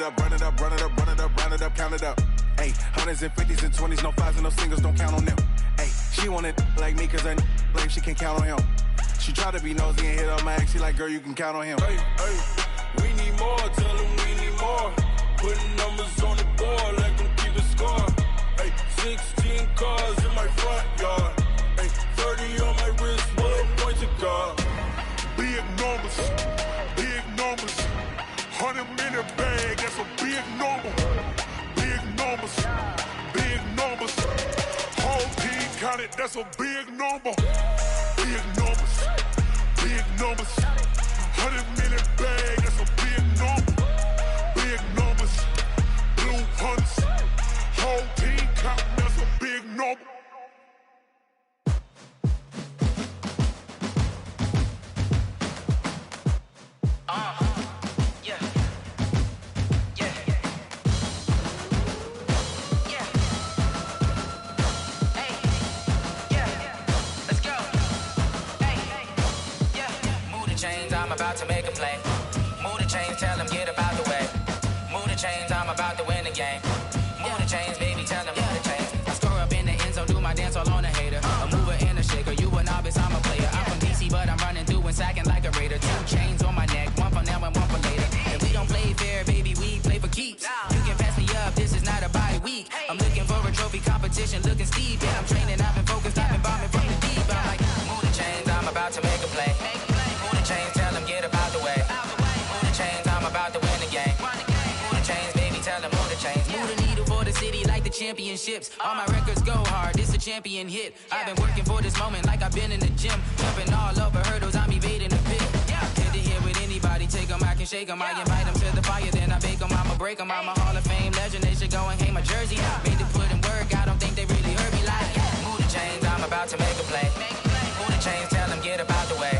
up, run it up, run it up, run it up, round it up, count it up. Ayy, hundreds and fifties and 20s, no fives and no singles, don't count on them. Ayy, she want it like me, cause her blame she can't count on him. She try to be nosy and hit up my ex, she like, girl, you can count on him. Hey, hey, we need more, tell them we need more. Putting numbers on the board, let them keep a score. Hey, 16 cars in my front yard. Hey, 30 on my wrist, what point to guard. Big numbers, 100-minute bag, that's a big number. Big numbers, whole team counted, that's a big number. Big numbers, 100-minute bag, that's a big number. Big numbers, blue hunts, whole team counting, that's a big number. I'm about to make a play. Move the chains, tell them get about the way. Move the chains, I'm about to win the game. Move the chains, baby, tell them move the chains. I score up in the end zone, do my dance all on a hater. A mover and a shaker, you a novice, I'm a player. I'm from DC, but I'm running through and sacking like a raider. 2 chains on my neck, one for now and one for later. If we don't play fair, baby, we play for keeps. You can pass me up, this is not a bye week. I'm looking for a trophy competition, looking steep. Yeah, I'm training, I've been focused, I've been bombing from the deep. I'm like, move the chains, I'm about to make a play. Move the chains, tell them get about the way. Move the chains, I'm about to win the game. Move the chains, baby, tell them move the chains. Move the needle for the city like the championships. All my records go hard, this a champion hit. I've been working for this moment like I've been in the gym. Jumping all over hurdles, I'm evading the pit. Head to head with anybody, take them, I can shake them. I invite them to the fire, then I bake them, I'ma break them. I'm a Hall of Fame legend, they should go and hang my jersey. Made to put in work, I don't think they really heard me like, move the chains, I'm about to make a play. Move the chains, tell them get about the way.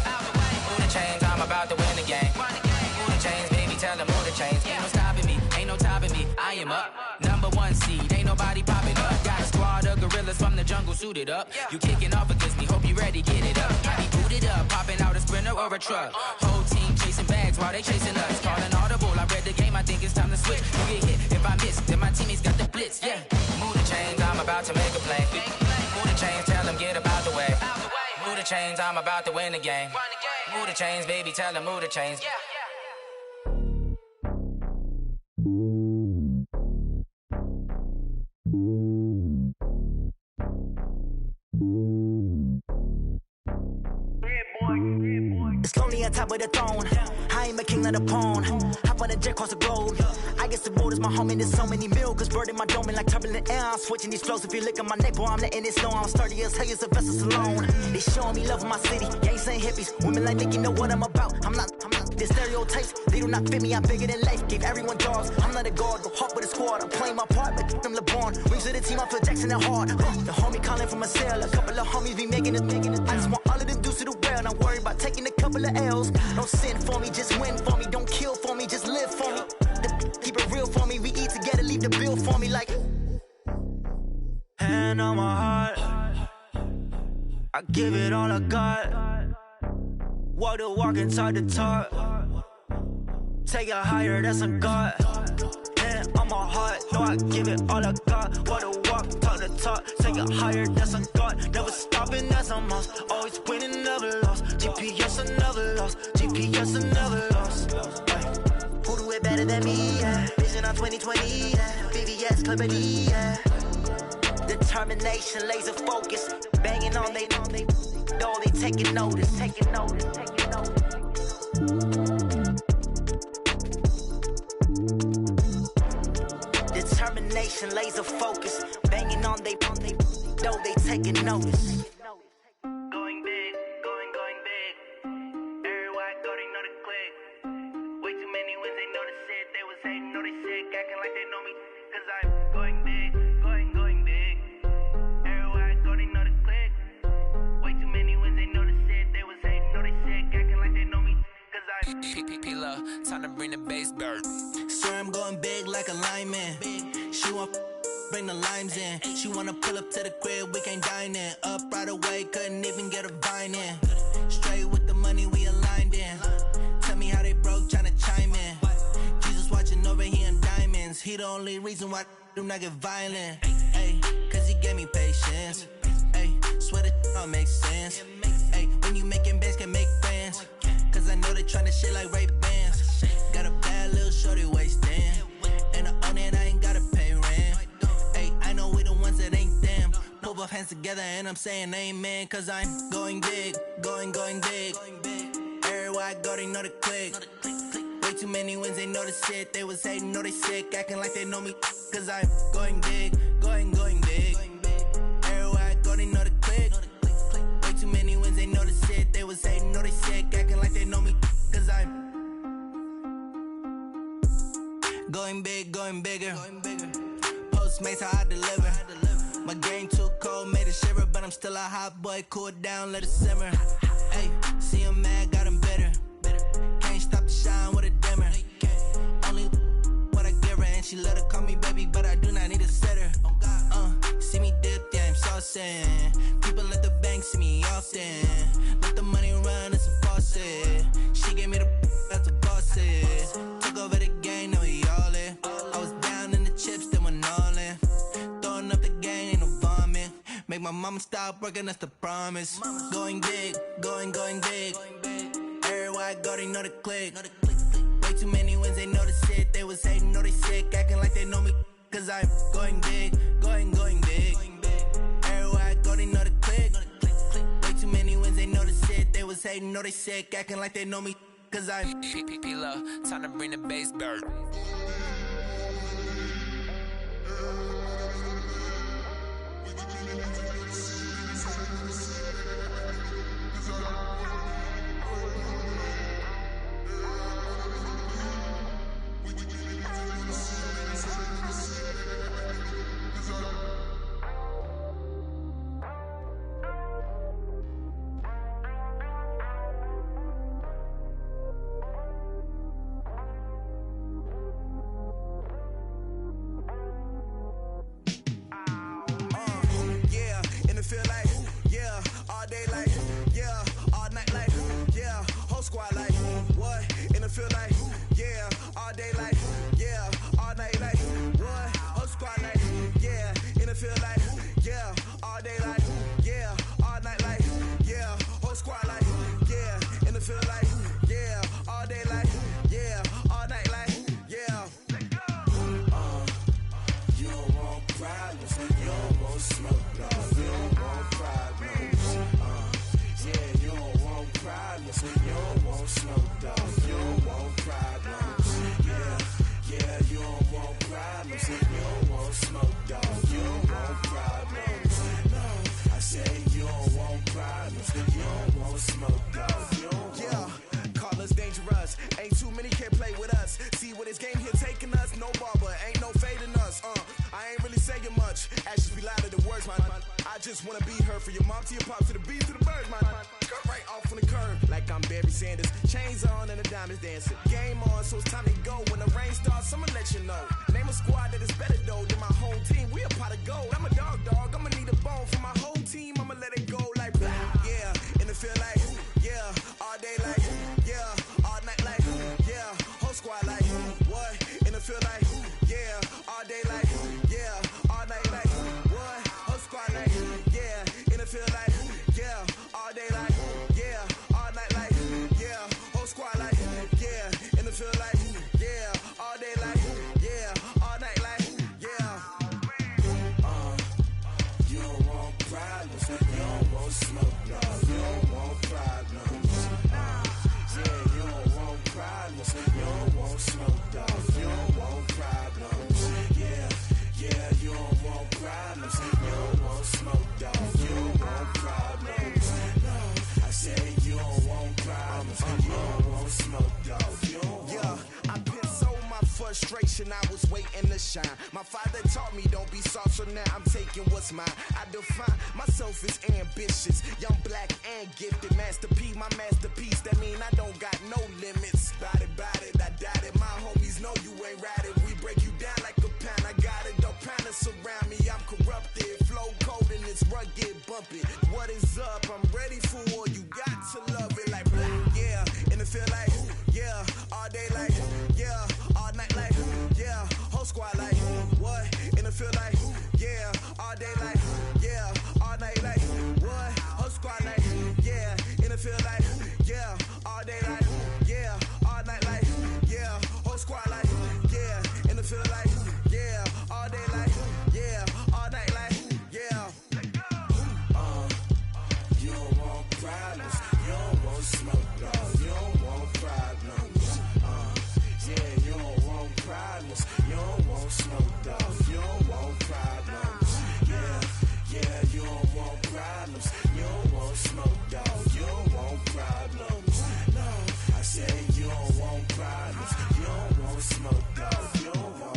Move the chains, I'm about to win the game. Move the chains, baby, tell them move the chains. Ain't no stopping me, ain't no topping me, I am up. Number 1 seed, ain't nobody popping up. Got a squad of gorillas from the jungle suited up. You kicking off against me, hope you ready, get it up. I be booted up, popping out a Sprinter or a truck. Whole team chasing bags while they chasing us. Calling audible, I read the game, I think it's time to switch. You get hit, if I miss, then my teammates got the blitz, yeah. Move the chains, I'm about to make a play. Move the chains, tell them get about the way. Move the chains, I'm about to win the game. Move the chains, baby, tell them move the chains. It's lonely on top of the throne. I ain't a king, not a pawn. Hop on a jet across the globe. I guess the road is my home and there's so many milkers burning my dome like turbulent air. I'm switching these flows. If you look at my neck, boy, I'm letting it slow. I'm sturdy as hell as a vessel alone. They showing me love in my city. Gangs ain't hippies. Women like think you know what I'm about. I'm not. The stereotypes, they do not fit me. I'm bigger than life. Gave everyone jobs. I'm not a guard. Go hard with a squad. I'm playing my part, but them LeBron. Rings to the team. I feel Jackson and hard. The homie calling from a cell. A couple of homies be making it. I just want all of them dudes to the well. Not worry about taking a couple of L's. Don't sin for me, just win for me. Don't kill for me, just live for me. Keep it real for me. We eat together, leave the bill for me like. Hand on my heart, I give it all I got. Walk the walk and talk the talk. Take it higher, that's a God. Hand on my heart, no, I give it all I got. Walk the walk, talk the talk. Take it higher, that's a God. Never stopping, that's a must. Always winning, never lost. GPS, I never lost. GPS, I never lost. Who do it better than me? Yeah. Vision on 2020. Yeah. VVS, Clippity. Yeah. Determination, laser focus. Banging on they know they taking notice. Determination, laser focus. Banging on they know they taking notice. Going big, going big. Everywhere I go, they know the click. Way too many wins, they know the shit. They was hating, know they sick, acting like they know me. Cause I'm going big, going big. Everywhere I go, they know the click. Way too many wins, they know the shit. They was hating, know they sick, acting like they know me. Cause I'm P-P-P-Love, time to bring the bass dirt. Swear I'm going big like a lineman. She want bring the limes in. She wanna pull up to the crib, we can't dine in. Up right away, couldn't even get a vine in. Straight with the money, we aligned in. Tell me how they broke, tryna chime in. Jesus watching over here and dying. he the only reason why I do not get violent. Ay, cause he gave me patience. Ay, swear that all makes sense. Ay, when you making bands, can make friends. Cause I know they tryna shit like Ray-Bans. Got a bad little shorty wasting. And I own it, I ain't gotta pay rent. Ay, I know we the ones that ain't them. Put both hands together and I'm saying amen. Cause I'm going big, going big. Everywhere I go, they know the click. Way too many wins, they know the shit. They was hating, know they sick, acting like they know me. Cause I'm going big, going big. Everywhere I go, they know the click. Way too many wins, they know the shit. They was hating, know they sick, acting like they know me. Cause I'm going big, going bigger. Postmates, how I deliver. My game too cold, made it shiver. But I'm still a hot boy, cool it down, let it simmer. Hey, see him mad, got him bitter. Can't stop the shine with a dimmer. Only what I give her, and she let her call me baby, but I do not need a sitter. See me dip, yeah, I'm saucing. People at the bank see me often. Let the money run, it's a faucet. She gave me the that's a boss is. Took over the game, now we all in. I was down in the chips, then went all in. Throwing up the game, ain't no vomit. Make my mama stop working, that's the promise. Going big, going big. Everywhere I go, they know the click. Way too many wins, they know the shit. They was hating, know they sick, acting like they know me. Cause I'm going big, going big. Everywhere I go, they know the click. Way too many wins, they know the shit. They was hating, know they sick, acting like they know me. Cause I'm P-Love, time to bring the bass bird. I was waiting to shine. My father taught me don't be soft, so now I'm taking what's mine. I define myself as ambitious, young, black, and gifted. Master P, my masterpiece. That mean I don't got no limits. Bout it, I doubt it. My homies know you ain't ratted. We break you down like a pound. I got it, don't pound us around me. I'm corrupted, flow cold and it's rugged, bumpy. What is up? I'm ready for war. You got to love it like black, yeah. And it feel like, yeah, all day like, yeah, all night like, yeah, whole squad like. feel like, yeah, all day like, yeah, all night like, yeah, whole squad like, yeah, in the feel like, yeah, all day like, yeah, all night like, yeah. You don't want problems, you don't want smoke, dog, you don't want problems. Yeah, you don't want problems, you don't want smoke, dog, you don't want problems. Yeah, you don't want problems, you don't want smoke, dog, you don't want problems. No, I said you don't want problems, you don't want smoke, dog, you don't want.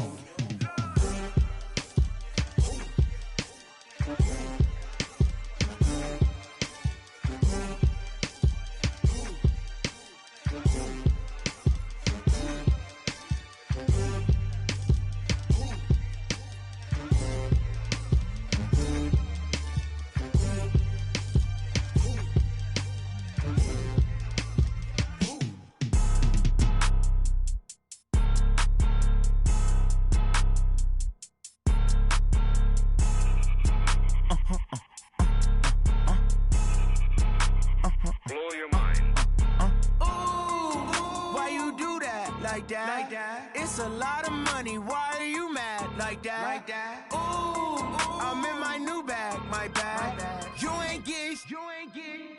It's a lot of money, why are you mad like that? Ooh, I'm in my new bag, my bad. You ain't get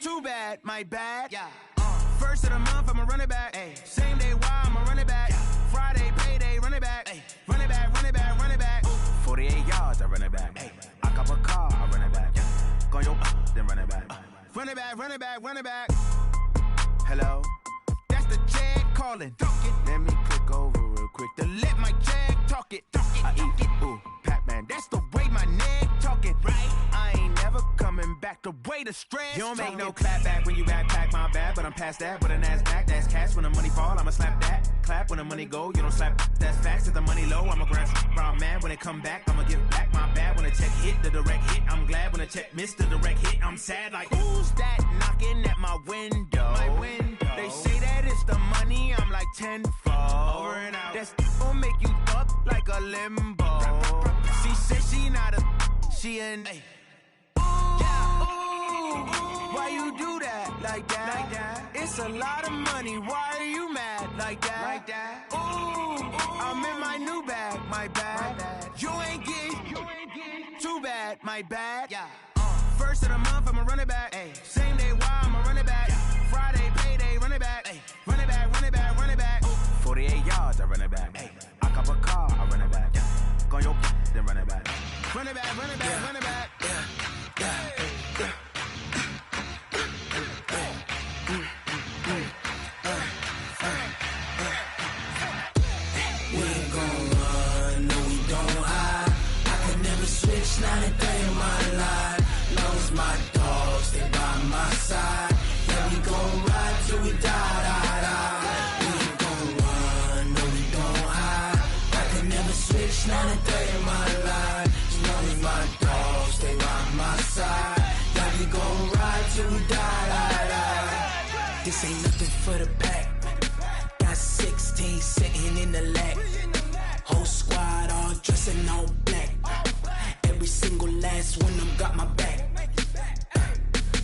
too bad, my bad. Yeah. First of the month, I'ma run it back. Ay. Same day, why I'ma run it back. Yeah. Friday, payday, run it back. Ay. Run it back, run it back, run it back. 48 yards, I run it back. Ay. I cop a car, I run it back. Yeah. Go your then run it back. Run it back, run it back, run it back. Hello? That's the jag calling. Let me click over real quick to let my jag talk it. I eat it, ooh, Pac-Man. That's the way my neck talking. Right? I ain't never coming back the way the stress. You don't make no clap back when you backpack, my bad, but I'm past that. With a NASDAQ, that's cash. When the money fall, I'ma slap that. Clap when the money go, you don't slap. That's facts. If the money low, I'ma grab brown man. When it come back, I'ma give back my bad. When the check hit, the direct hit, I'm glad. When the check missed the direct hit, I'm sad. Like, who's that knocking at my window? My window. They say that it's the money, I'm like tenfold. Over and out. That's gon' make you up like a limbo. She said she not a, she an. Why you do that like that? It's a lot of money, why are you mad like that? Ooh, I'm in my new bag, my bad. You ain't get too bad, my bad. Yeah. First of the month, I'ma run it back. Ay. Same day, why I'ma run it back. Friday, payday, run it back. Ay. Run it back, run it back, run it back. 48 yards, I run it back. Ay. I cop a car, I run it back. Go your then run it back. Run it back, run it back, run it back. We ain't gon' run, no we don't hide. I could never switch, not a day in my life. Long as my dogs stay by my side. Yeah, we gon' ride till we die. We ain't gon' run, no we don't hide. I could never switch, not a day in my life. As long as my dogs stay by my side. Yeah, we gon' ride till we die. This ain't nothing for the pack. Got 16 sitting in the lap. Whole squad all dressing all black. Every single last one of them got my back.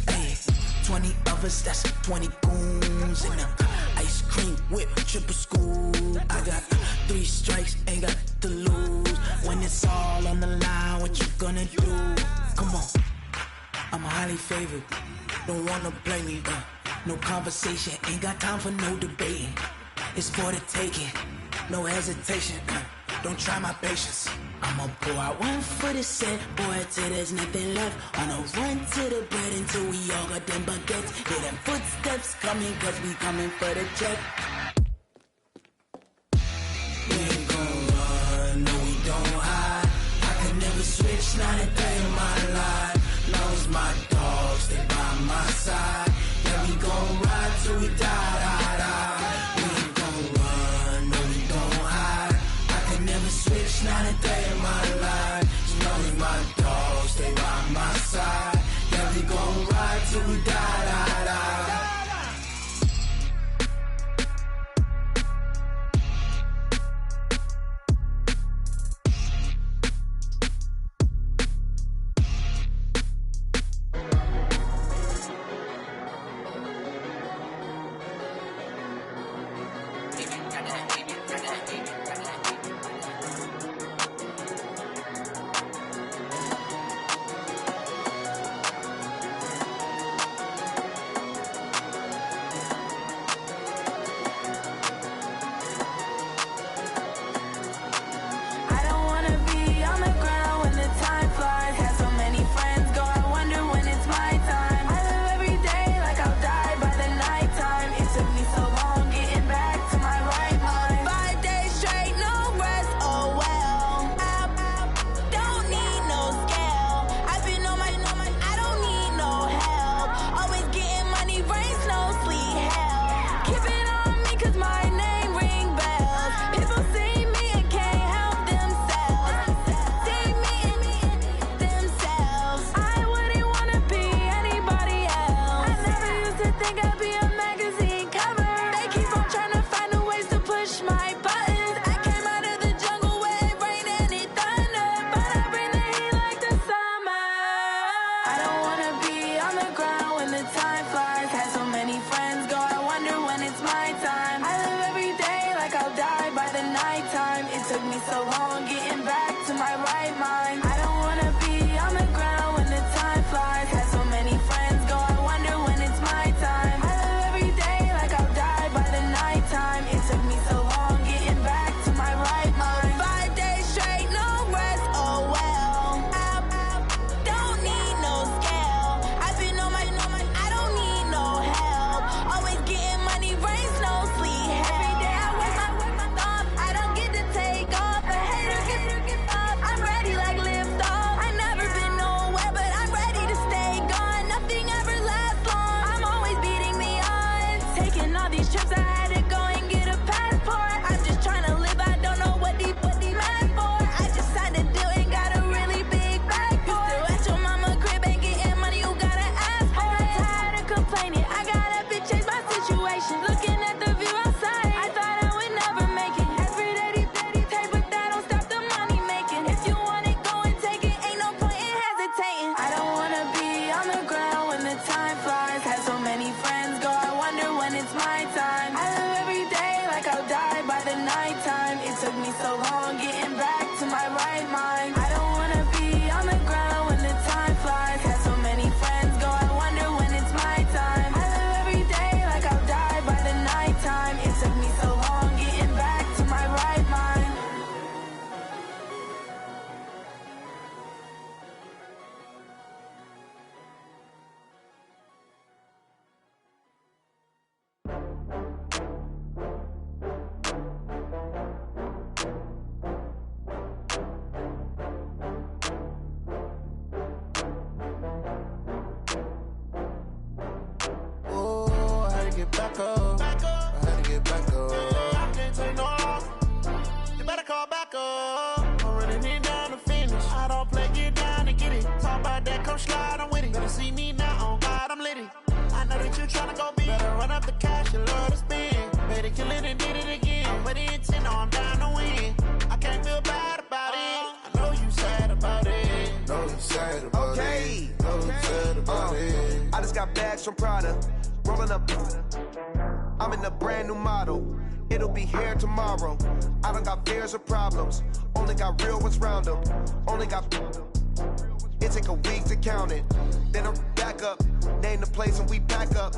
Hey, 20 of us, that's 20 goons in the ice cream whip, triple scoop. I got 3 strikes, ain't got to lose. When it's all on the line, what you gonna do? Come on, I'm highly favored. Don't wanna play me, no conversation, ain't got time for no debating. It's for the taking, no hesitation. Don't try my patience. I'ma pour out one for the set, boy, till there's nothing left. On a run to the bread until we all got them baguettes. Hear them footsteps coming, cause we coming for the check. We ain't gon' run, no we don't hide. I could never switch, not a day in my life. Long as my dogs stay by my side. Yeah, we gon' ride till we die. We ain't gon' run, no we don't hide. I could never switch, not a day in my life. As long as my dogs stay by my side. Yeah, we gon' ride till we die. It took me so long getting back to my right mind. I don't wanna be on the ground when the time flies. Had so many friends go, I wonder when it's my time. I live every day like I'll die by the nighttime. It took me so long getting back to my right mind. Back up. I had to get back up. I can't take no loss. You better call back up. I'm running it down to finish. I don't play, get down to get it. Talk about that, come slide, I'm with it. Better see me now, on God, I'm litty. I know that you tryna go big. Better run up the cash, you love to spend. Better kill it and did it again. But the intent, no, I'm down to win. I can't feel bad about it. I know you sad about it. Know you sad about it. Know you sad about it. I just got bags from Prada. Rolling up, I'm in a brand new model. It'll be here tomorrow. I don't got fears or problems. Only got real ones round them. Only got. It take a week to count it. Then I'm back up. Name the place and we pack up.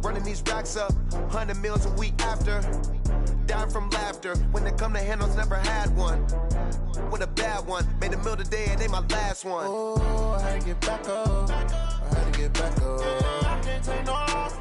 Running these racks up. 100 meals a week after. Down from laughter. When they come to handles, never had one. With a bad one. Made a meal today and they my last one. Oh, I had to get back up. I had to get back up. I can't take no loss.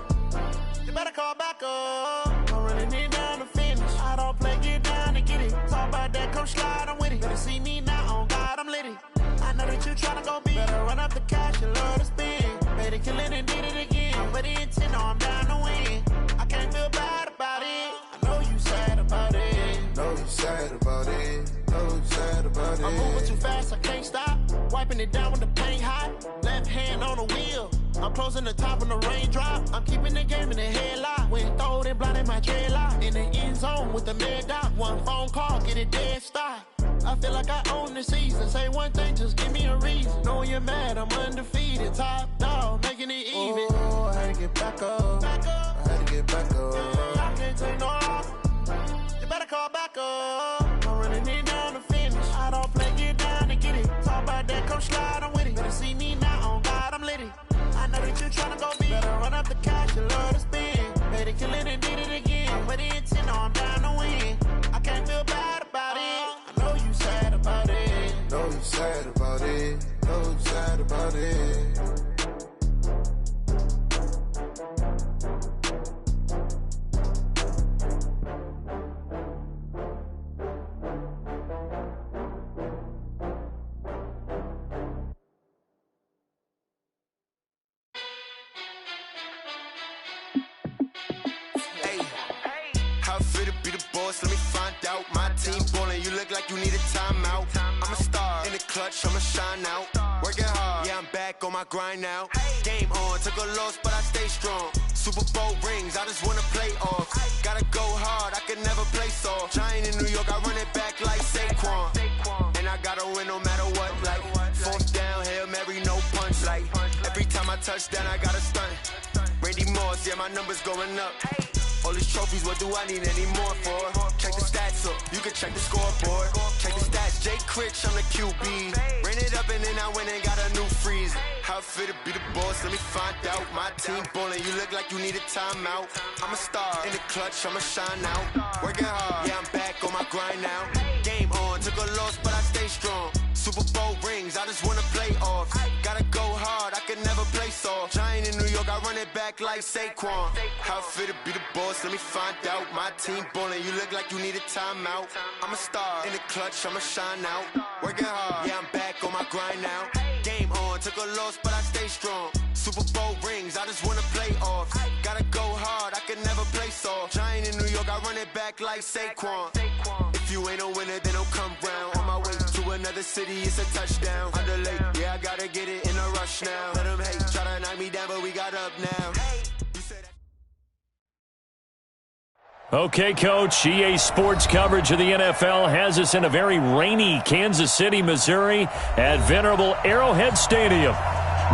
You better call back up. I'm running it down to finish. I don't play, get down to get it. Talk about that, come slide, I'm with it. Better see me now, on God, I'm litty. I know that you tryna go big. Better run up the cash, you love to spend. Better kill it and did it again. But the intent, no, I'm down to win. I can't feel bad about it. I know you sad about it. Know you sad about it. Know you sad about it. I'm moving too fast, I can't stop. Wiping it down with the paint hot. Left hand on the wheel. I'm closing the top when the raindrop. I'm keeping the game in the headlock. When throwed and blinded my dreadlock. In the end zone with the mad dot. One phone call, get it dead stop. I feel like I own the season. Say one thing, just give me a reason. Knowing you're mad, I'm undefeated. Top dog, making it even. Oh, I had to get back up. I had to get back up. I can't take no loss. You better call back up. I'm running it down to finish. I don't play, get down to get it. Talk about that, come slide, I'm with it. Better see me now, on God, I'm litty. I know that you tryna go big. Better run up the cash, you love to spend. Better kill it and did it again. But the intent, no, I'm down to win. I can't feel bad about it. I know you sad about it. Know you sad about it. Know you sad about it. Let me find out. My team ballin', you look like you need a timeout. I'm a star in the clutch, I'ma shine out. Working hard, yeah, I'm back on my grind now. Game on, took a loss, but I stay strong. Super Bowl rings, I just wanna play off. Gotta go hard, I can never play soft. Giant in New York, I run it back like Saquon. And I gotta win no matter what, like fourth down, Hail Mary, no punch. Like every time I touch down, I gotta stunt. Randy Moss, yeah, my numbers going up. All these trophies, what do I need any more for? Check the stats up, you can check the scoreboard. Check the stats, Jay Critch, I'm the QB. Ran it up and then I went and got a new freeze. How fit to be the boss, let me find out. My team ballin', you look like you need a timeout. I'm a star in the clutch, I'ma shine out. Working hard, yeah, I'm back on my grind now. Game on, took a loss, but I stay strong. Super Bowl rings, I just wanna play off. Gotta go hard, I can never play soft. Giant in New York, I run it back like Saquon. How fit to be the boss, let me find out. My team ballin', you look like you need a timeout. I'm a star in the clutch, I'ma shine out. Working hard, yeah, I'm back on my grind now. Game on, took a loss, but I stay strong. Super Bowl rings, I just wanna play off. Gotta go hard, I can never play soft. Giant in New York, I run it back like Saquon. If you ain't a winner, then don't come round. On my way to another city, it's a touchdown. Under late, yeah, I gotta get it in a rush now. Let them hate, try to knock me down, but we got up now. Okay, Coach, EA Sports coverage of the NFL has us in a very rainy Kansas City, Missouri at venerable Arrowhead Stadium.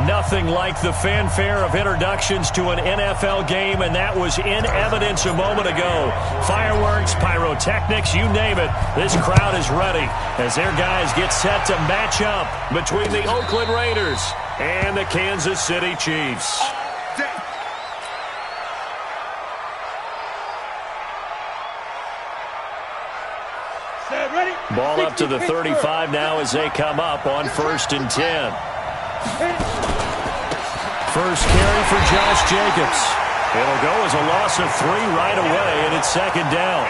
Nothing like the fanfare of introductions to an NFL game, and that was in evidence a moment ago. Fireworks, pyrotechnics, you name it. This crowd is ready as their guys get set to match up between the Oakland Raiders and the Kansas City Chiefs. Ball up to the 35 now as they come up on 1st and 10. First carry for Josh Jacobs. It'll go as a loss of 3 right away, and it's 2nd down.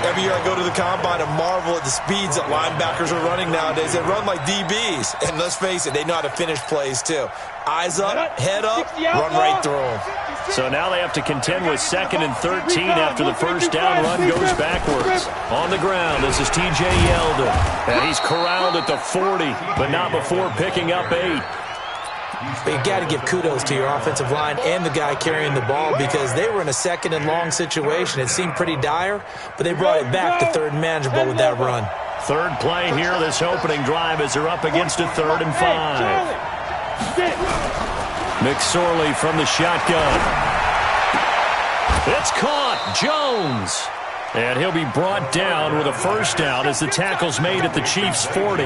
Every year I go to the combine and marvel at the speeds that linebackers are running nowadays. They run like DBs. And let's face it, they know how to finish plays too. Eyes up, head up, run right through them. So now they have to contend with 2nd and 13 after the first down run goes backwards. On the ground, this is T.J. Yeldon. And he's corralled at the 40, but not before picking up 8. But you got to give kudos to your offensive line and the guy carrying the ball because they were in a 2nd and long situation. It seemed pretty dire, but they brought it back to 3rd and manageable with that run. Third play here, this opening drive as they're up against a 3rd and 5. McSorley from the shotgun. It's caught. Jones. And he'll be brought down with a first down as the tackle's made at the Chiefs' 40.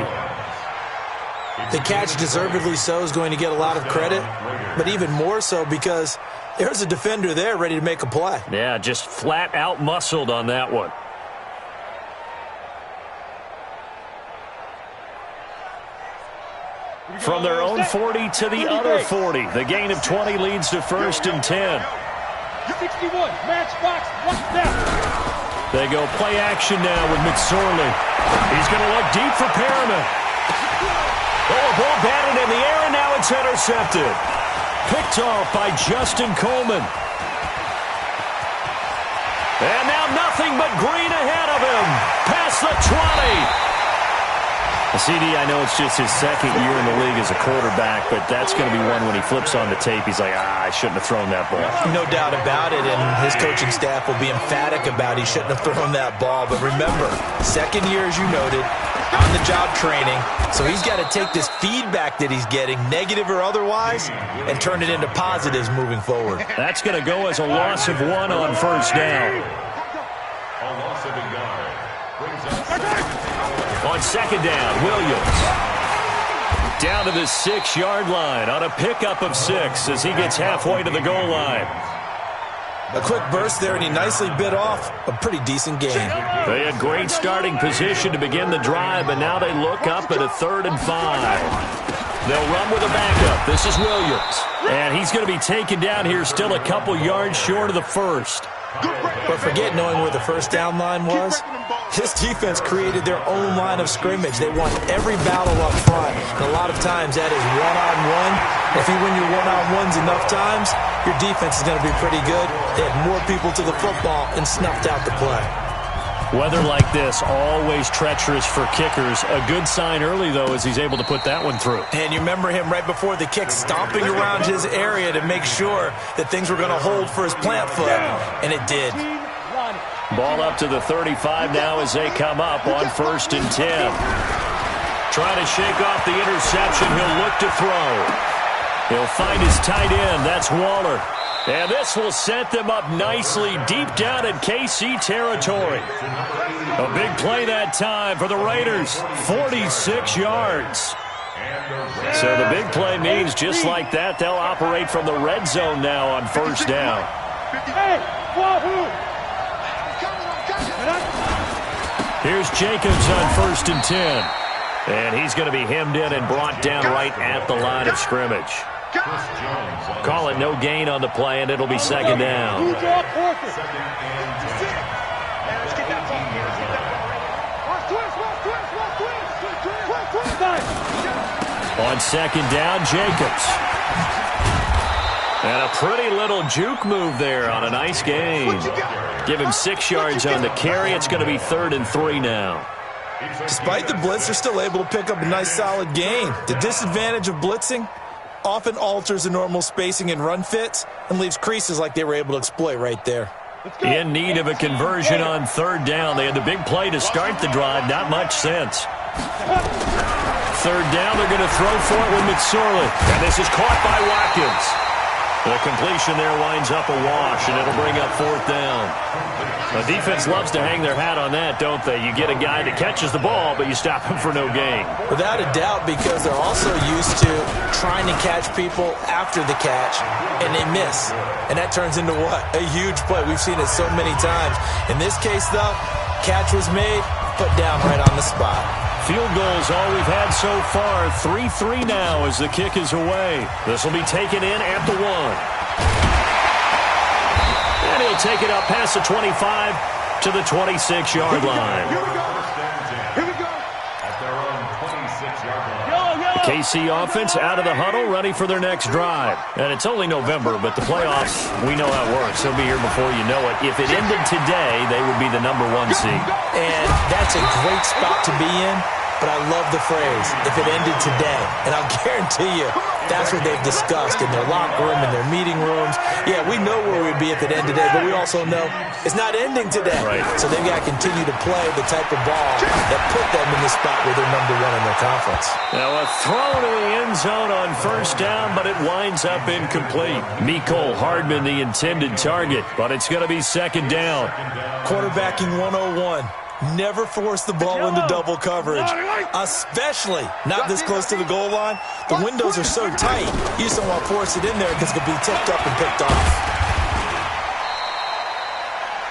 The catch, deservedly so, is going to get a lot of credit, but even more so because there's a defender there ready to make a play. Yeah, just flat out muscled on that one. From their own 40 to the other 40. The gain of 20 leads to 1st and 10. 61, matchbox, They go play action now with McSorley. He's going to look deep for Perriman. Oh, a ball batted in the air, and now it's intercepted. Picked off by Justin Coleman. And now nothing but green ahead of him. Past the 20. CD, I know it's just his 2nd year in the league as a quarterback, but that's going to be one when he flips on the tape. He's like, I shouldn't have thrown that ball. No doubt about it, and his coaching staff will be emphatic about he shouldn't have thrown that ball. But remember, 2nd year, as you noted, on-the-job training, so he's got to take this feedback that he's getting, negative or otherwise, and turn it into positives moving forward. That's going to go as a loss of 1 on first down. On 2nd down, Williams. Down to the 6-yard line on a pickup of 6 as he gets halfway to the goal line. A quick burst there, and he nicely bit off a pretty decent gain. They had great starting position to begin the drive, but now they look up at a 3rd and 5. They'll run with a backup. This is Williams. And he's going to be taken down here still a couple yards short of the 1st. But forget knowing where the first down line was. This defense created their own line of scrimmage. They won every battle up front. And a lot of times that is one-on-one. If you win your one-on-ones enough times, your defense is going to be pretty good. They had more people to the football and snuffed out the play. Weather like this, always treacherous for kickers. A good sign early, though, as he's able to put that one through. And you remember him right before the kick stomping around his area to make sure that things were going to hold for his plant foot, and it did. Ball up to the 35 now as they come up on 1st and 10. Trying to shake off the interception. He'll look to throw. He'll find his tight end. That's Waller. And this will set them up nicely deep down in KC territory. A big play that time for the Raiders. 46 yards. So the big play means just like that, they'll operate from the red zone now on 1st down. Here's Jacobs on 1st and 10. And he's going to be hemmed in and brought down right at the line of scrimmage. Call it no gain on the play, and it'll be 2nd down. On 2nd down, Jacobs. And a pretty little juke move there on a nice gain. Give him 6 yards on the carry. It's going to be 3rd and 3 now. Despite the blitz, they're still able to pick up a nice solid gain. The disadvantage of blitzing often alters the normal spacing and run fits and leaves creases like they were able to exploit right there. In need of a conversion on 3rd down. They had the big play to start the drive. Not much sense. third down. They're going to throw for it with McSorley. And this is caught by Watkins. The completion there winds up a wash, and it'll bring up fourth down. The defense loves to hang their hat on that, don't they? You get a guy that catches the ball, but you stop him for no gain. Without a doubt, because they're also used to trying to catch people after the catch, and they miss. And that turns into what? A huge play. We've seen it so many times. In this case, though, catch was made, put down right on the spot. Field goals all we've had so far. 3-3 now as the kick is away. This will be taken in at the 1. And he'll take it up past the 25 to the 26-yard line. Here we go. At their own 26-yard line. The KC offense out of the huddle, ready for their next drive. And it's only November, but the playoffs, we know how it works. They'll be here before you know it. If it ended today, they would be the number 1 seed. And that's a great spot to be in. But I love the phrase, if it ended today. And I'll guarantee you, that's what they've discussed in their locker room, in their meeting rooms. Yeah, we know where we'd be if it ended today, but we also know it's not ending today. Right. So they've got to continue to play the type of ball that put them in the spot where they're number 1 in their conference. Now a throw to the end zone on first down, but it winds up incomplete. Mecole Hardman, the intended target, but it's going to be second down. Quarterbacking 101. Never force the ball into double coverage, especially not this close to the goal line. The windows are so tight, you just don't want to force it in there because it could be tipped up and picked off.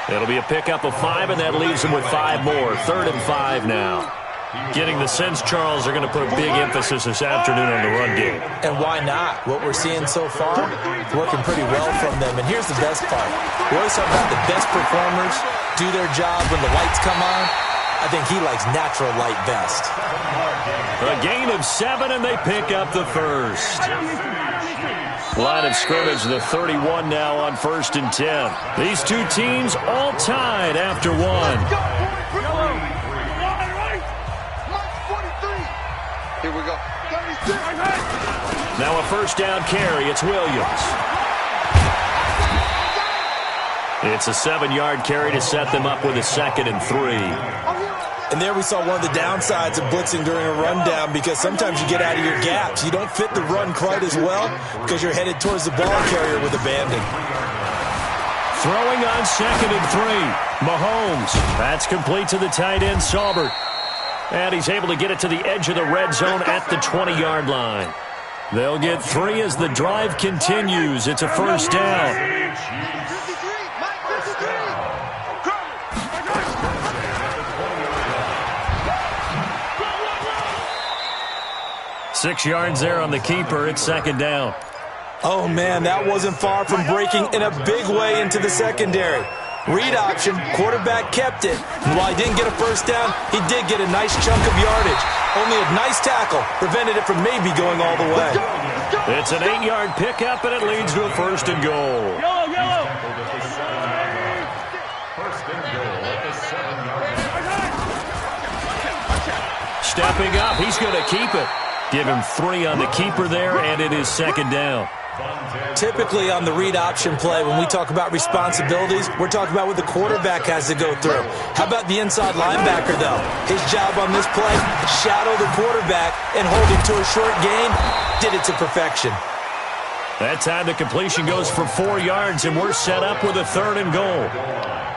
It'll be a pickup of 5, and that leaves them with 5 more. 3rd and 5 now. Getting the sense, Charles, they're going to put a big emphasis this afternoon on the run game. And why not? What we're seeing so far, working pretty well from them. And here's the best part. We always talk about the best performers do their job when the lights come on. I think he likes natural light best. A gain of 7, and they pick up the first. Line of scrimmage, the 31 now on 1st and 10. These two teams all tied after 1. Here we go. Now a first down carry. It's Williams. It's a 7-yard carry to set them up with a 2nd and 3. And there we saw one of the downsides of blitzing during a rundown, because sometimes you get out of your gaps. You don't fit the run quite as well because you're headed towards the ball carrier with abandon. Throwing on 2nd and 3. Mahomes. That's complete to the tight end, Saubert. And he's able to get it to the edge of the red zone at the 20-yard line. They'll get 3 as the drive continues. It's a first down. 6 yards there on the keeper. It's 2nd down. Oh, man, that wasn't far from breaking in a big way into the secondary. Read option, quarterback kept it. And while he didn't get a first down, he did get a nice chunk of yardage. Only a nice tackle prevented it from maybe going all the way. It's an 8-yard pickup, and it leads to a 1st and goal. Yellow. First and goal at the 7-yard line. Stepping up, he's going to keep it. Give him 3 on the keeper there, and it is 2nd down. Typically on the read option play, when we talk about responsibilities, we're talking about what the quarterback has to go through. How about the inside linebacker, though? His job on this play, shadow the quarterback and hold him to a short gain. Did it to perfection. That time the completion goes for 4 yards, and we're set up with a 3rd and goal.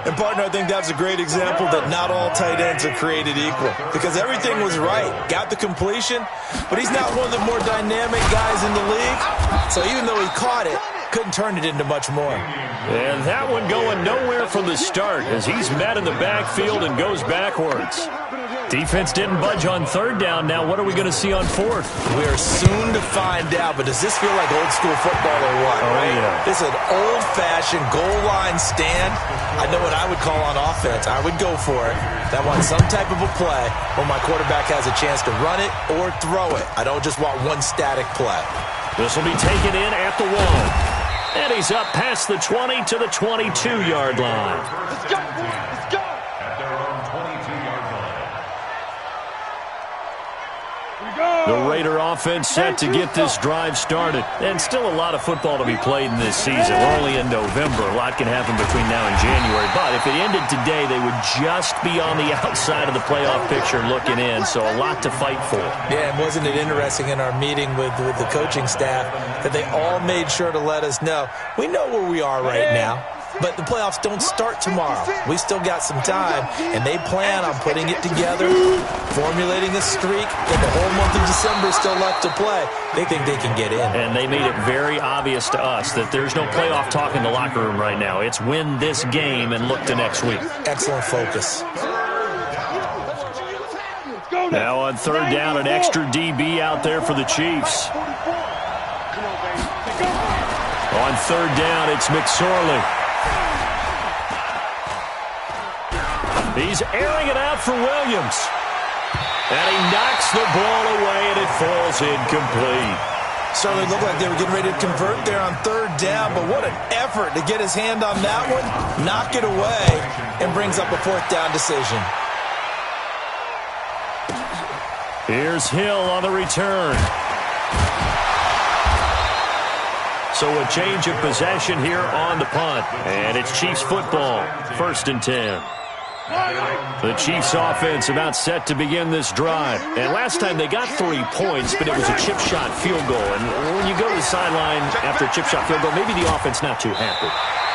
And, partner, I think that's a great example that not all tight ends are created equal, because everything was right. Got the completion, but he's not one of the more dynamic guys in the league. So even though he caught it, couldn't turn it into much more. And that one going nowhere from the start as he's met in the backfield and goes backwards. Defense didn't budge on 3rd down. Now what are we going to see on 4th? We're soon to find out, but does this feel like old school football or what? Oh, right? Yeah. This is an old-fashioned goal line stand. I know what I would call on offense. I would go for it. I want some type of a play where my quarterback has a chance to run it or throw it. I don't just want one static play. This will be taken in at the 1. And he's up past the 20 to the 22-yard line. Let's go, boys. Let's go. At their own 22-yard line. The Raider offense set to get this drive started. And still a lot of football to be played in this season. We're only in November. A lot can happen between now and January. But if it ended today, they would just be on the outside of the playoff picture looking in. So a lot to fight for. Yeah, and wasn't it interesting in our meeting with the coaching staff that they all made sure to let us know, we know where we are right now. But the playoffs don't start tomorrow. We still got some time, and they plan on putting it together, formulating a streak, and the whole month of December is still left to play. They think they can get in. And they made it very obvious to us that there's no playoff talk in the locker room right now. It's win this game and look to next week. Excellent focus. Now on third down, an extra DB out there for the Chiefs. On third down, it's McSorley. He's airing it out for Williams. And he knocks the ball away, and it falls incomplete. Certainly looked like they were getting ready to convert there on third down, but what an effort to get his hand on that one, knock it away, and brings up a fourth down decision. Here's Hill on the return. So a change of possession here on the punt. And it's Chiefs football, 1st and 10. The Chiefs offense about set to begin this drive. And last time they got 3 points, but it was a chip shot field goal. And when you go to the sideline after a chip shot field goal, maybe the offense not too happy.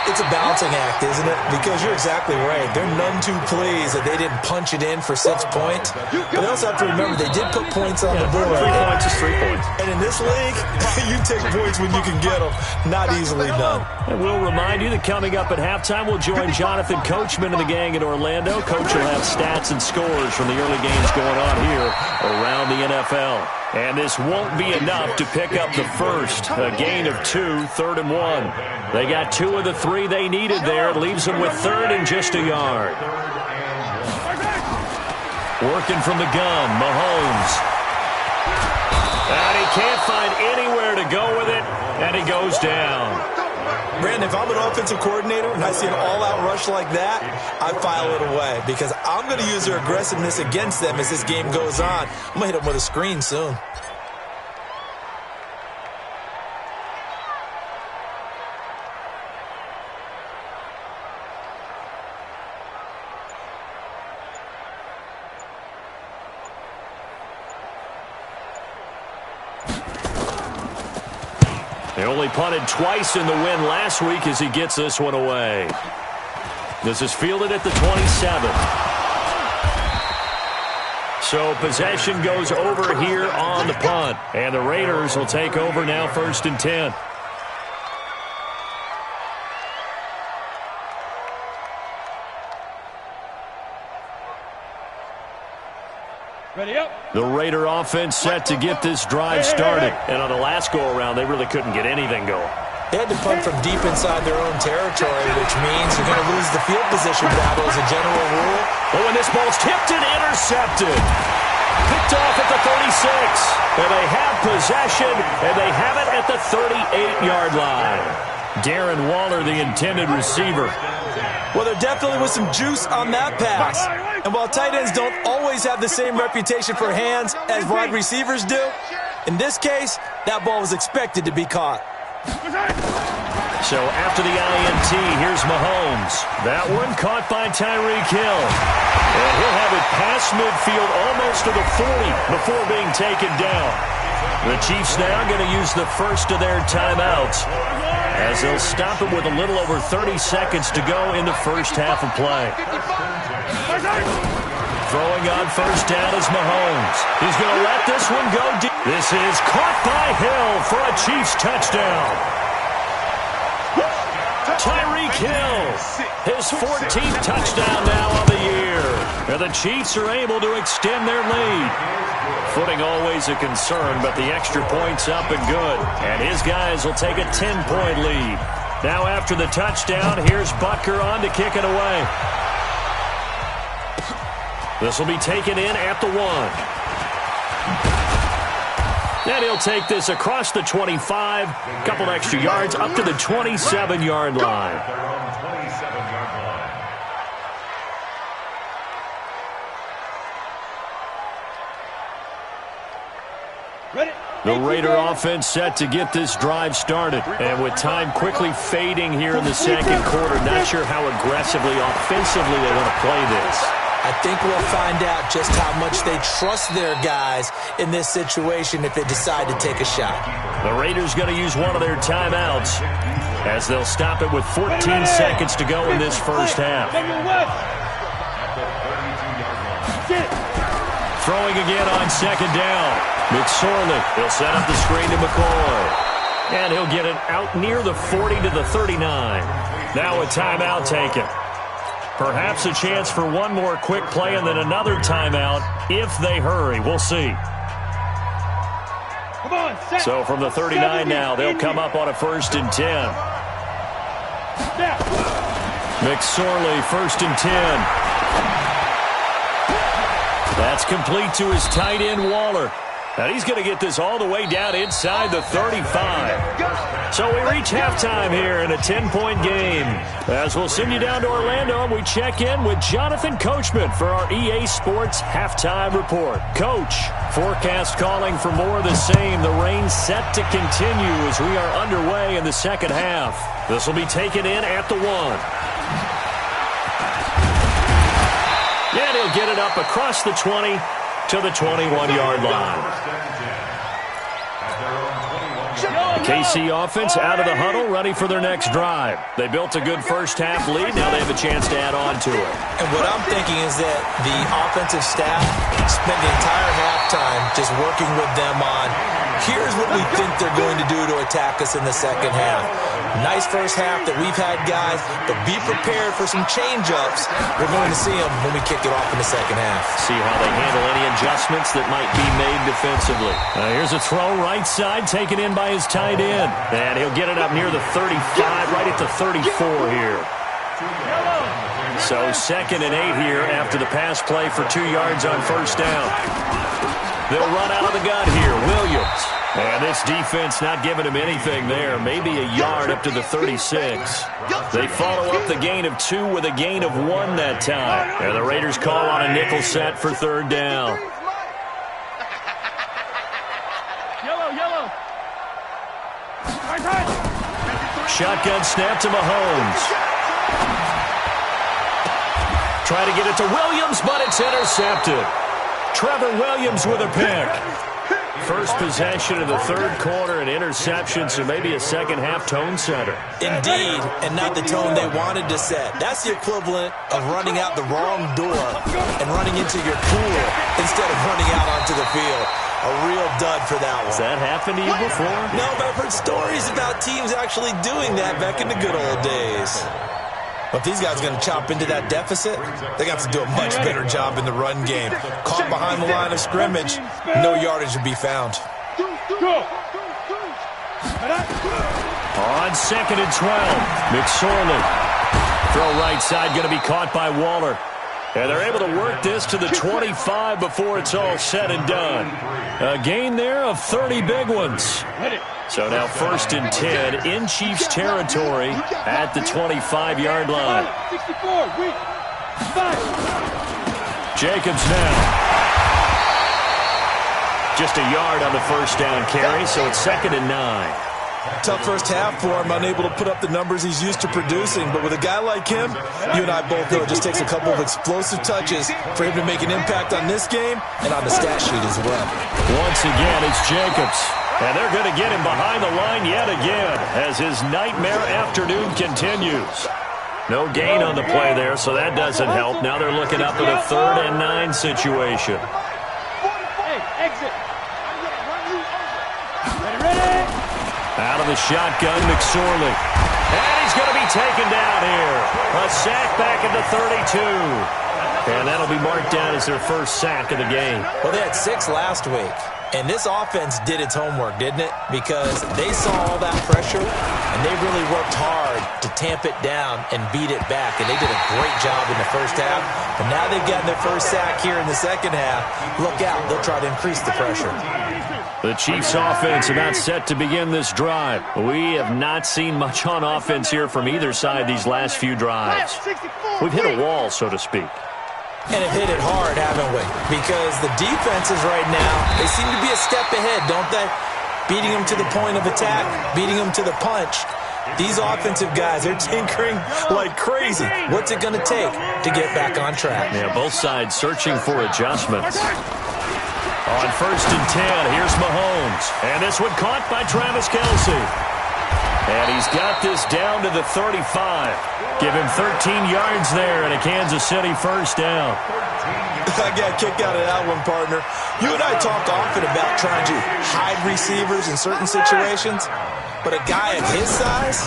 It's a balancing act, isn't it? Because you're exactly right. They're none too pleased that they didn't punch it in for 6 points. But they also have to remember they did put points on the board. 3 points is 3 points. And in this league, you take points when you can get them. Not easily done. And we'll remind you that coming up at halftime, we'll join Jonathan Coachman and the gang in Orlando. Coach will have stats and scores from the early games going on here around the NFL. And this won't be enough to pick up the first. A gain of 2, 3rd and 1. They got 2 of the 3 they needed there. It leaves them with 3rd and just a yard. Working from the gun, Mahomes. And he can't find anywhere to go with it, and he goes down. Brandon, if I'm an offensive coordinator and I see an all-out rush like that, I file it away because I'm going to use their aggressiveness against them as this game goes on. I'm going to hit them with a screen soon. They only punted twice in the win last week as he gets this one away. This is fielded at the 27. So possession goes over here on the punt. And the Raiders will take over now 1st and 10. Ready up. The Raider offense set to get this drive started. And on the last go-around, they really couldn't get anything going. They had to punt from deep inside their own territory, which means you're going to lose the field position battle as a general rule. Oh, and this ball's tipped and intercepted. Picked off at the 36. And they have possession, and they have it at the 38-yard line. Darren Waller, the intended receiver. Well, there definitely was some juice on that pass. And while tight ends don't always have the same reputation for hands as wide receivers do, in this case, that ball was expected to be caught. So after the INT, here's Mahomes. That one caught by Tyreek Hill. And he'll have it past midfield almost to the 40 before being taken down. The Chiefs now going to use the first of their timeouts as they'll stop it with a little over 30 seconds to go in the first half of play. Throwing on first down is Mahomes. He's going to let this one go deep. This is caught by Hill for a Chiefs touchdown. Tyreek Hill, his 14th touchdown now on the year. And the Chiefs are able to extend their lead. Footing always a concern, but the extra point's up and good. And his guys will take a 10-point lead. Now after the touchdown, here's Butker on to kick it away. This will be taken in at the 1. And he'll take this across the 25, a couple extra yards, up to the 27-yard line. The Raider offense set to get this drive started. And with time quickly fading here in the second quarter, not sure how aggressively, offensively they want to play this. I think we'll find out just how much they trust their guys in this situation if they decide to take a shot. The Raiders going to use one of their timeouts as they'll stop it with 14 seconds to go in this first half. Throwing again on second down. McSorley, he'll set up the screen to McCoy. And he'll get it out near the 40 to the 39. Now a timeout taken. Perhaps a chance for one more quick play and then another timeout if they hurry. We'll see. So from the 39 now, they'll come up on a 1st and 10. McSorley, 1st and 10. That's complete to his tight end, Waller. And he's going to get this all the way down inside the 35. So we reach halftime here in a 10-point game. As we'll send you down to Orlando, and we check in with Jonathan Coachman for our EA Sports Halftime Report. Coach, forecast calling for more of the same. The rain set to continue as we are underway in the second half. This will be taken in at the 1. And he'll get it up across the 20 to the 21-yard line. KC offense out of the huddle, ready for their next drive. They built a good first half lead. Now they have a chance to add on to it. And what I'm thinking is that the offensive staff spent the entire halftime just working with them on, here's what we think they're going to do to attack us in the second half. Nice first half that we've had, guys, but be prepared for some change-ups. We're going to see them when we kick it off in the second half. See how they handle any adjustments that might be made defensively. Here's a throw right side, taken in by his tight end. And he'll get it up near the 35, right at the 34 here. So 2nd and 8 here after the pass play for 2 yards on first down. They'll run out of the gun here. Williams. And this defense not giving him anything there. Maybe a yard up to the 36. They follow up the gain of 2 with a gain of 1 that time. And the Raiders call on a nickel set for 3rd down. Yellow. Shotgun snap to Mahomes. Try to get it to Williams, but it's intercepted. Trevor Williams with a pick. First possession of the 3rd quarter, an interception, so maybe a second-half tone setter. Indeed, and not the tone they wanted to set. That's the equivalent of running out the wrong door and running into your pool instead of running out onto the field. A real dud for that one. Has that happened to you before? No, but I've heard stories about teams actually doing that back in the good old days. But if these guys are going to chop into that deficit, they got to do a much better job in the run game. Caught behind the line of scrimmage, no yardage to be found. On 2nd and 12, McSorley. Throw right side, going to be caught by Waller. And they're able to work this to the 25 before it's all said and done. A gain there of 30 big ones. So now 1st and 10 in Chiefs territory at the 25-yard line. Jacobs now. Just a yard on the first down carry, so it's 2nd and 9. Tough first half for him, unable to put up the numbers he's used to producing. But with a guy like him, you and I both know it just takes a couple of explosive touches for him to make an impact on this game and on the stat sheet as well. Once again, it's Jacobs. And they're going to get him behind the line yet again as his nightmare afternoon continues. No gain on the play there, so that doesn't help. Now they're looking up at a 3rd and 9 situation. Out of the shotgun, McSorley. And he's going to be taken down here. A sack back at the 32. And that'll be marked down as their first sack of the game. Well, they had 6 last week. And this offense did its homework, didn't it? Because they saw all that pressure, and they really worked hard to tamp it down and beat it back. And they did a great job in the first half. And now they've gotten their first sack here in the second half. Look out. They'll try to increase the pressure. The Chiefs offense about set to begin this drive. We have not seen much on offense here from either side these last few drives. We've hit a wall, so to speak. and have hit it hard, haven't we? Because the defenses right now, they seem to be a step ahead, don't they? Beating them to the point of attack, beating them to the punch. These offensive guys, they're tinkering like crazy. What's it going to take to get back on track? Yeah, both sides searching for adjustments. On 1st and 10, here's Mahomes. And this one caught by Travis Kelce. And he's got this down to the 35. Give him 13 yards there and a Kansas City first down. I got kicked out of that one, partner. You and I talk often about trying to hide receivers in certain situations. But a guy of his size,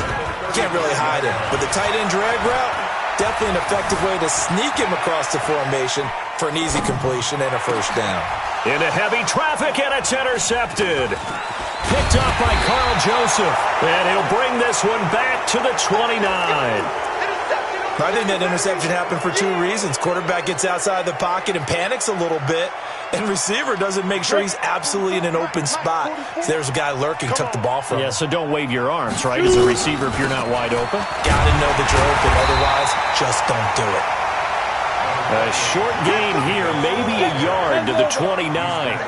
can't really hide him. But the tight end drag route, definitely an effective way to sneak him across the formation for an easy completion and a first down. Into heavy traffic, and it's intercepted. Picked up by Carl Joseph. And he'll bring this one back to the 29. I think that interception happened for two reasons. Quarterback gets outside the pocket and panics a little bit, and receiver doesn't make sure he's absolutely in an open spot. So there's a guy lurking, took the ball from him. Yeah, so don't wave your arms, right, as a receiver if you're not wide open. Got to know that you're open, otherwise just don't do it. A short gain here, maybe a yard to the 29.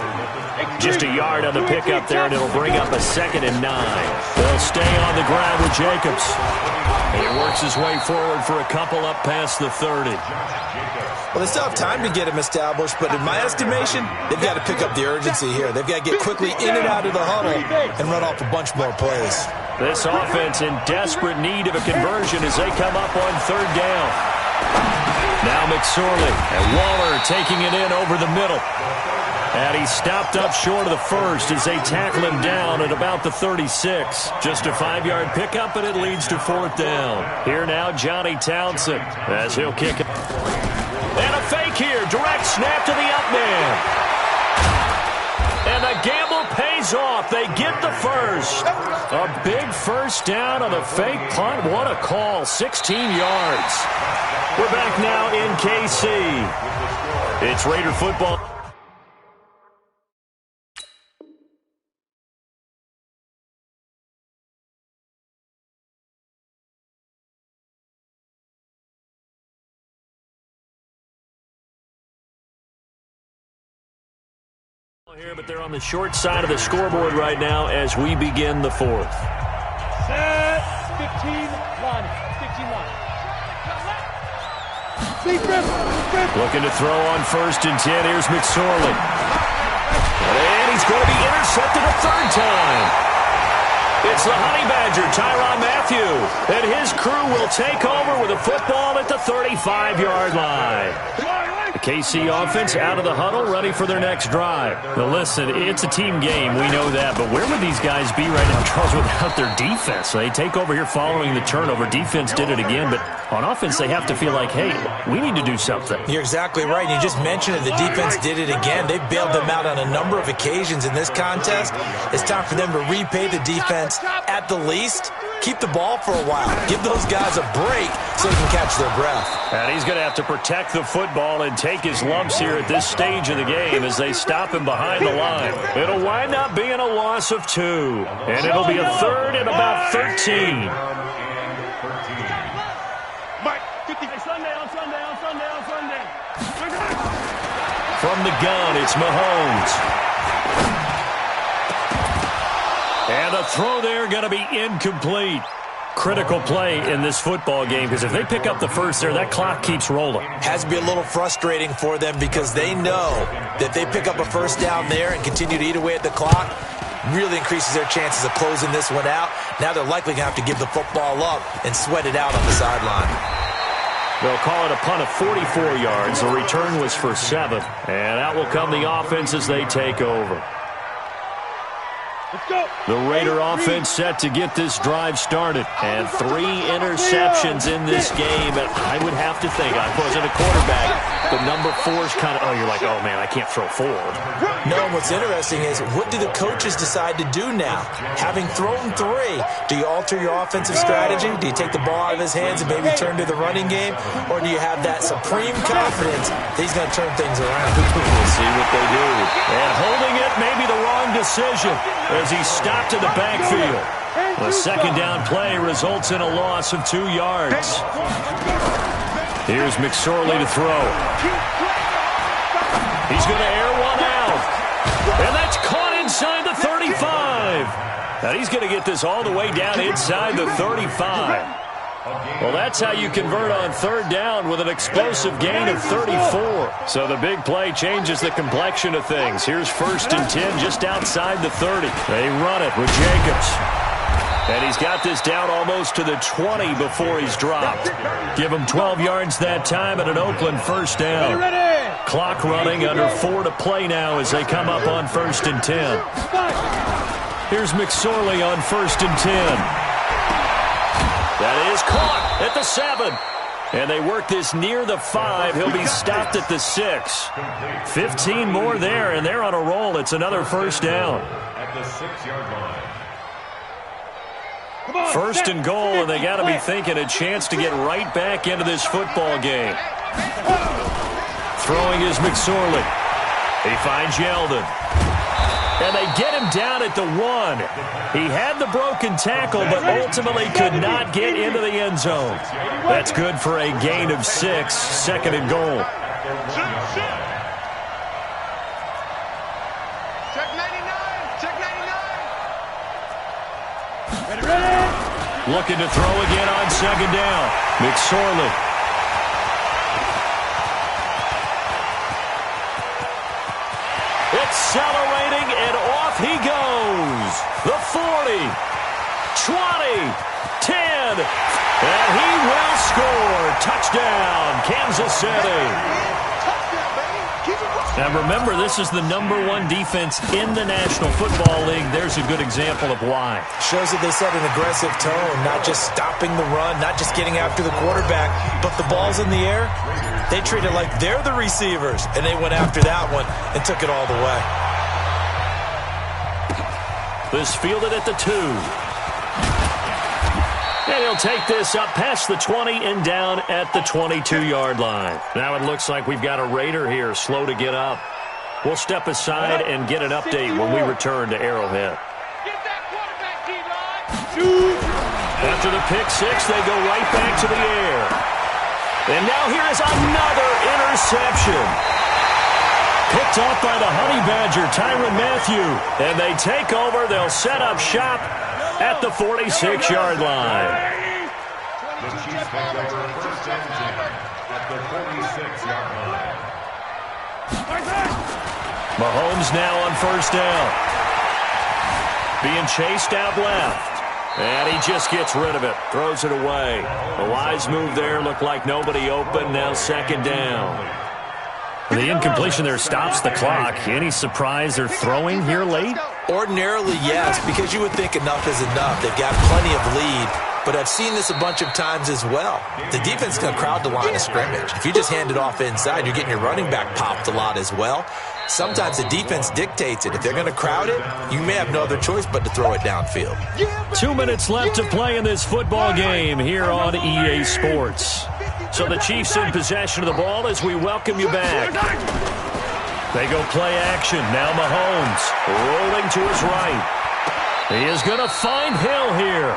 Just a yard on the pickup there, and it'll bring up a 2nd and 9. They'll stay on the ground with Jacobs. And he works his way forward for a couple up past the 30. Well, they still have time to get him established, but in my estimation, they've got to pick up the urgency here. They've got to get quickly in and out of the huddle and run off a bunch more plays. This offense in desperate need of a conversion as they come up on 3rd down. Now McSorley and Waller taking it in over the middle. And he stopped up short of the first as they tackle him down at about the 36. Just a 5-yard pickup, and it leads to 4th down. Here now, Johnny Townsend as he'll kick it. And a fake here. Direct snap to the up man. And the gamble pays off. They get the first. A big first down on the fake punt. What a call. 16 yards. We're back now in KC. It's Raider football. Here, but they're on the short side of the scoreboard right now as we begin the 4th. Set, 15-1. Looking to throw on 1st and 10. Here's McSorley. And he's going to be intercepted a 3rd time. It's the Honey Badger, Tyrann Mathieu. And his crew will take over with a football at the 35-yard line. The KC offense out of the huddle, ready for their next drive. Now listen, it's a team game, we know that, but where would these guys be right now, Charles, without their defense? They take over here following the turnover. Defense did it again, but on offense they have to feel like, hey, we need to do something. You're exactly right. You just mentioned it. The defense did it again. They bailed them out on a number of occasions in this contest. It's time for them to repay the defense at the least. Keep the ball for a while. Give those guys a break so they can catch their breath. And he's going to have to protect the football and take his lumps here at this stage of the game as they stop him behind the line. It'll wind up being a loss of 2. And it'll be a 3rd and about 13. From the gun, it's Mahomes. And a throw there going to be incomplete. Critical play in this football game because if they pick up the first there, that clock keeps rolling. Has to be a little frustrating for them because they know that if they pick up a first down there and continue to eat away at the clock, really increases their chances of closing this one out. Now they're likely going to have to give the football up and sweat it out on the sideline. They'll call it a punt of 44 yards. The return was for 7. And out will come the offense as they take over. The Raider offense set to get this drive started. And 3 interceptions in this game. And I would have to think, I wasn't a quarterback, but number 4 is kind of, oh, you're like, oh, man, I can't throw 4. No, and what's interesting is what do the coaches decide to do now? Having thrown 3, do you alter your offensive strategy? Do you take the ball out of his hands and maybe turn to the running game? Or do you have that supreme confidence that he's going to turn things around? We'll see what they do. And holding it may be the wrong decision as he stopped in the backfield. The 2nd down play results in a loss of 2 yards. Here's McSorley to throw. He's going to air one out. And that's caught inside the 35. Now he's going to get this all the way down inside the 35. Well, that's how you convert on third down with an explosive gain of 34. So the big play changes the complexion of things. Here's 1st and 10 just outside the 30. They run it with Jacobs. And he's got this down almost to the 20 before he's dropped. Give him 12 yards that time and an Oakland first down. Clock running, under 4 to play now as they come up on 1st and 10. Here's McSorley on 1st and 10. That is caught at the 7. And they work this near the 5. He'll be stopped at the 6. 15 more there, and they're on a roll. It's another first down. At the 6-yard line. 1st and goal, and they got to be thinking a chance to get right back into this football game. Throwing is McSorley. He finds Yeldon. And they get him down at the 1. He had the broken tackle, but ultimately could not get into the end zone. That's good for a gain of 6, 2nd and goal. Check 99. Check 99. Looking to throw again on 2nd down. McSorley. Accelerating, and off he goes. The 40, 20, 10, and he will score. Touchdown, Kansas City. Now remember, this is the #1 defense in the National Football League. There's a good example of why. Shows that they set an aggressive tone, not just stopping the run, not just getting after the quarterback, but the ball's in the air. They treat it like they're the receivers, and they went after that one and took it all the way. This fielded at the 2. And he'll take this up past the 20 and down at the 22-yard line. Now it looks like we've got a Raider here, slow to get up. We'll step aside and get an update when we return to Arrowhead. After the pick 6, they go right back to the air. And now here is another interception. Picked off by the Honey Badger, Tyrann Mathieu. And they take over. They'll set up shop at the 46-yard line. The Chiefs take over 1st and 10 at the 46-yard line. Mahomes now on 1st down. Being chased out left. And he just gets rid of it. Throws it away. A wise move there. Looked like nobody open. Now 2nd down. The incompletion there stops the clock. Any surprise they're throwing here late? Ordinarily, yes, because you would think enough is enough. They've got plenty of lead, but I've seen this a bunch of times as well. The defense is going to crowd the line of scrimmage. If you just hand it off inside, you're getting your running back popped a lot as well. Sometimes the defense dictates it. If they're going to crowd it, you may have no other choice but to throw it downfield. 2 minutes left to play in this football game here on EA Sports. So the Chiefs in possession of the ball as we welcome you back. They go play action. Now Mahomes rolling to his right. He is going to find Hill here.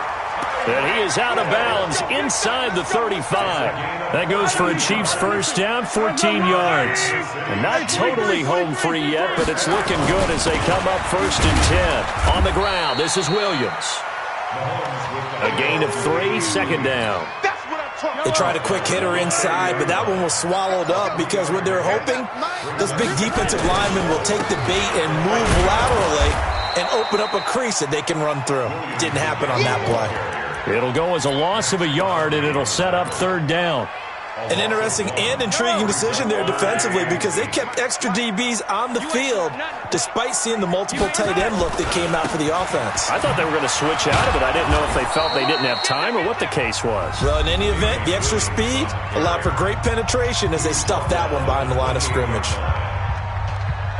And he is out of bounds inside the 35. That goes for a Chiefs first down, 14 yards. And not totally home free yet, but it's looking good as they come up 1st and 10. On the ground, this is Williams. A gain of 3, 2nd down. They tried a quick hitter inside, but that one was swallowed up because what they're hoping, those big defensive linemen will take the bait and move laterally and open up a crease that they can run through. Didn't happen on that play. It'll go as a loss of a yard, and it'll set up 3rd down. An interesting and intriguing decision there defensively because they kept extra DBs on the field despite seeing the multiple tight end look that came out for the offense. I thought they were going to switch out of it. I didn't know if they felt they didn't have time or what the case was. Well, in any event, the extra speed allowed for great penetration as they stuffed that one behind the line of scrimmage.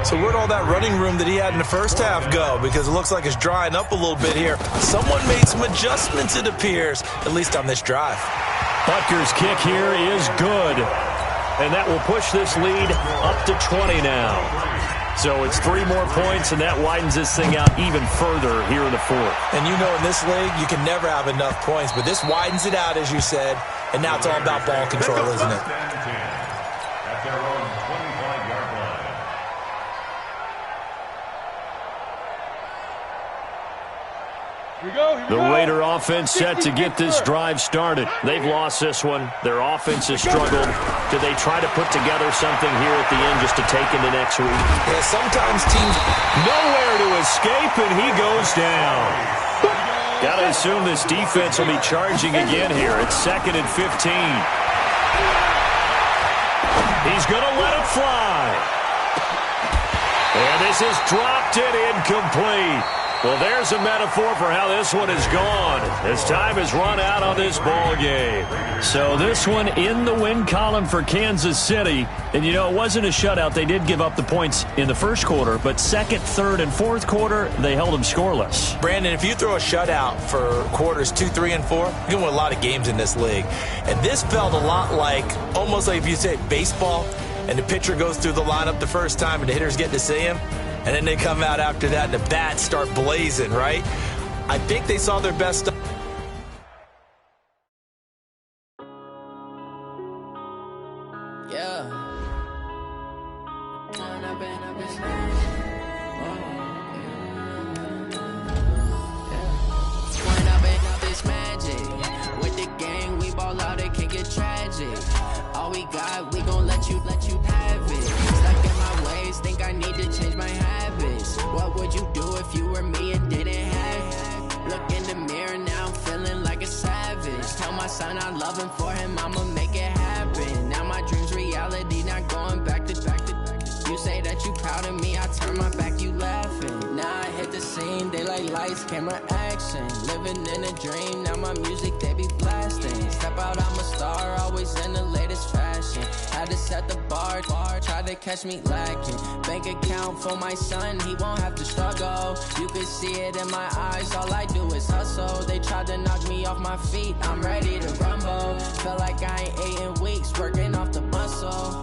So where'd all that running room that he had in the first half go? Because it looks like it's drying up a little bit here. Someone made some adjustments, it appears, at least on this drive. Butker's kick here is good. And that will push this lead up to 20 now. So it's 3 more points, and that widens this thing out even further here in the 4th. And you know in this league, you can never have enough points, but this widens it out, as you said. And now it's all about ball control, isn't it? At their own 25-yard line. The Raider offense set to get this drive started. They've lost this one. Their offense has struggled. Do they try to put together something here at the end just to take into next week? Yeah, sometimes teams... Nowhere to escape, and he goes down. Got to assume this defense will be charging again here. It's 2nd and 15. He's going to let it fly. And this is dropped and incomplete. Well, there's a metaphor for how this one is gone as time has run out on this ball game. So this one in the win column for Kansas City. And, you know, it wasn't a shutout. They did give up the points in the first quarter, but second, third, and fourth quarter, they held them scoreless. Brandon, if you throw a shutout for quarters 2, 3, and 4, you can win a lot of games in this league. And this felt a lot like, almost like if you say baseball, and the pitcher goes through the lineup the first time and the hitters get to see him. And then they come out after that and the bats start blazing, right? I think they saw their best stuff. Yeah. This magic. With the gang, we ball out, it can get tragic. All we got, we gon' let you have it. Stuck in my ways, think I need to change my habits. What would you do if you were me and didn't have it? Look in the mirror, now I'm feeling like a savage. Tell my son I love him, for him I'ma make it happen. Now my dream's reality, not going back to. You say that you proud of me, I turn my back, you laughing. Now I hit the scene, they like lights, camera, action. Living in a dream, now my music, they be blasting. Step out, I'm a star, always in the latest fashion. Had to set the bar, try to catch me lacking. Bank account for my son, he won't have to struggle. You can see it in my eyes, all I do is hustle. They tried to knock me off my feet, I'm ready to rumble. Feel like I ain't ate in weeks, working off the muscle.